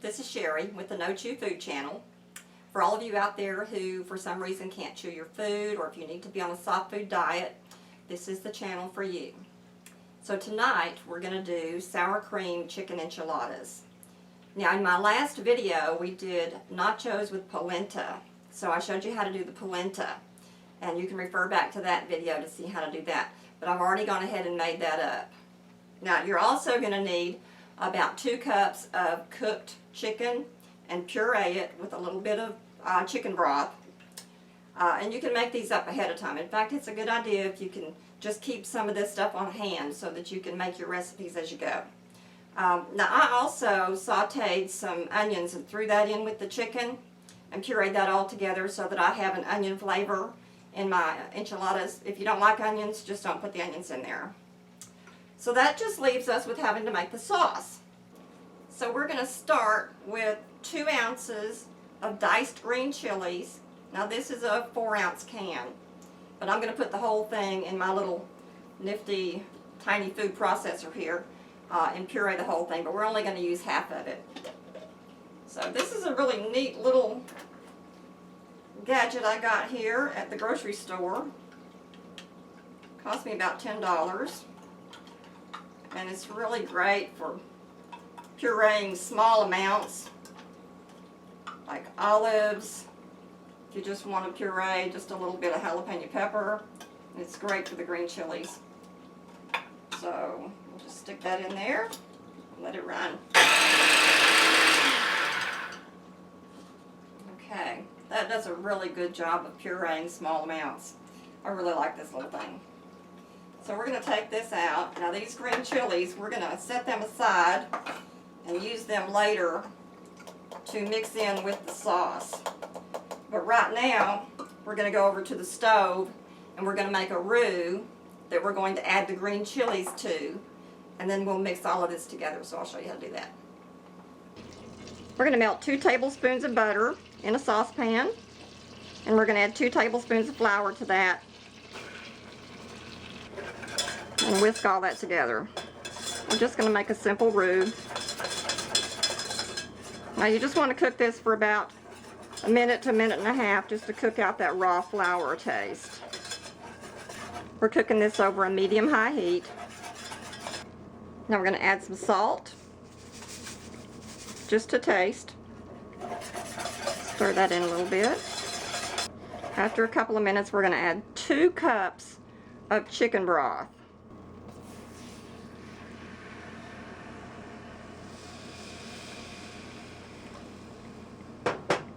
This is Sherry with the No Chew Food channel. For all of you out there who for some reason can't chew your food, or if you need to be on a soft food diet, this is the channel for you. So tonight we're going to do sour cream chicken enchiladas. Now in my last video we did nachos with polenta. So I showed you how to do the polenta, and you can refer back to that video to see how to do that. But I've already gone ahead and made that up. Now you're also going to need about 2 cups of cooked chicken and puree it with a little bit of chicken broth. And you can make these up ahead of time. In fact, it's a good idea if you can just keep some of this stuff on hand so that you can make your recipes as you go. Now I also sauteed some onions and threw that in with the chicken and pureed that all together so that I have an onion flavor in my enchiladas. If you don't like onions, just don't put the onions in there. So that just leaves us with having to make the sauce. So we're going to start with 2 ounces of diced green chilies. Now this is a 4-ounce can, but I'm going to put the whole thing in my little nifty tiny food processor here and puree the whole thing, but we're only going to use half of it. So this is a really neat little gadget I got here at the grocery store. Cost me about $10, and it's really great for pureeing small amounts like olives. If you just want to puree just a little bit of jalapeno pepper, it's great for the green chilies. So we'll just stick that in there and let it run. Okay, that does a really good job of pureeing small amounts. I really like this little thing. So we're going to take this out. Now these green chilies, we're going to set them aside and use them later to mix in with the sauce. But right now, we're going to go over to the stove and we're going to make a roux that we're going to add the green chilies to, and then we'll mix all of this together, so I'll show you how to do that. We're going to melt 2 tablespoons of butter in a saucepan, and we're going to add 2 tablespoons of flour to that and whisk all that together. We're just going to make a simple roux. Now you just want to cook this for about a minute to a minute and a half just to cook out that raw flour taste. We're cooking this over a medium-high heat. Now we're going to add some salt, just to taste. Stir that in a little bit. After a couple of minutes, we're going to add 2 cups of chicken broth.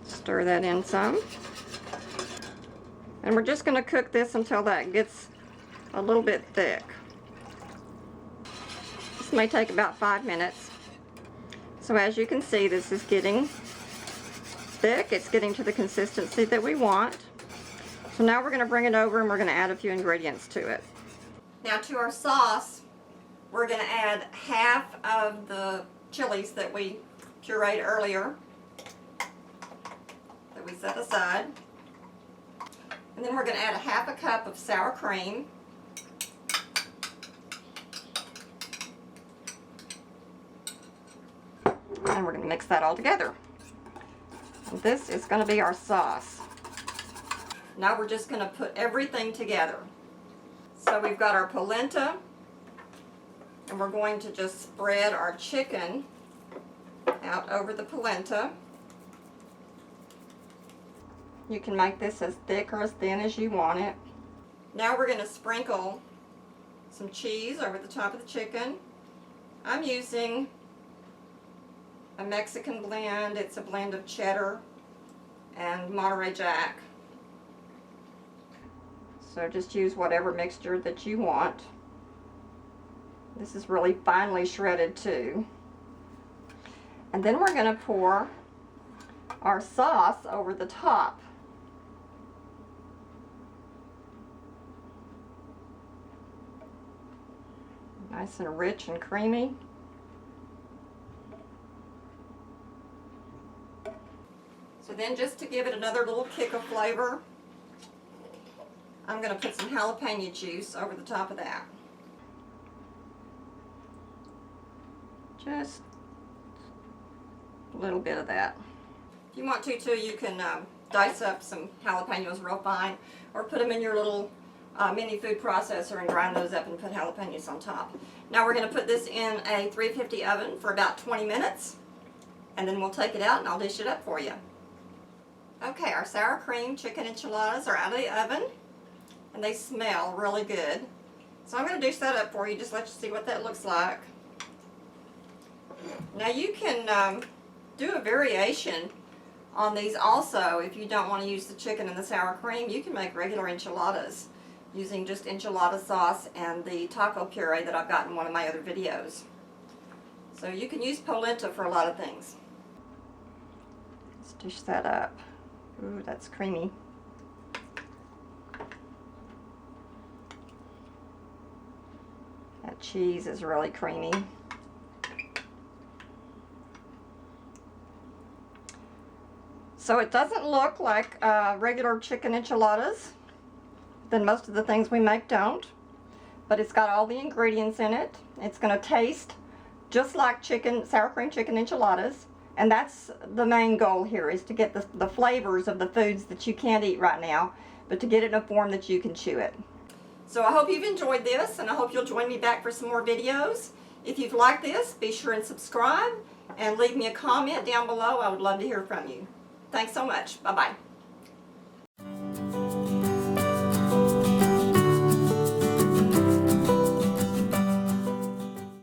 Stir that in some. And we're just going to cook this until that gets a little bit thick. This may take about 5 minutes. So as you can see, this is getting thick. It's getting to the consistency that we want. So now we're going to bring it over and we're going to add a few ingredients to it. Now to our sauce, we're going to add half of the chilies that we pureed earlier, that we set aside. And then we're going to add a half a cup of sour cream. And we're going to mix that all together. And this is going to be our sauce. Now we're just going to put everything together. So we've got our polenta, and we're going to just spread our chicken out over the polenta. You can make this as thick or as thin as you want it. Now we're going to sprinkle some cheese over the top of the chicken. I'm using a Mexican blend. It's a blend of cheddar and Monterey Jack. So just use whatever mixture that you want. This is really finely shredded too. And then we're going to pour our sauce over the top. Nice and rich and creamy. So then, just to give it another little kick of flavor, I'm going to put some jalapeno juice over the top of that. Just little bit of that. If you want to too, you can dice up some jalapenos real fine, or put them in your little mini food processor and grind those up and put jalapenos on top. Now we're going to put this in a 350 oven for about 20 minutes, and then we'll take it out and I'll dish it up for you. Okay, our sour cream chicken enchiladas are out of the oven, and they smell really good. So I'm going to dish that up for you, just let you see what that looks like. Now you can do a variation on these also. If you don't want to use the chicken and the sour cream, you can make regular enchiladas using just enchilada sauce and the taco puree that I've got in one of my other videos. So you can use polenta for a lot of things. Let's dish that up. Ooh, that's creamy. That cheese is really creamy. So it doesn't look like regular chicken enchiladas. Then most of the things we make don't. But it's got all the ingredients in it. It's going to taste just like sour cream chicken enchiladas. And that's the main goal here, is to get the flavors of the foods that you can't eat right now, but to get it in a form that you can chew it. So I hope you've enjoyed this, and I hope you'll join me back for some more videos. If you've liked this, be sure and subscribe and leave me a comment down below. I would love to hear from you. Thanks so much. Bye-bye.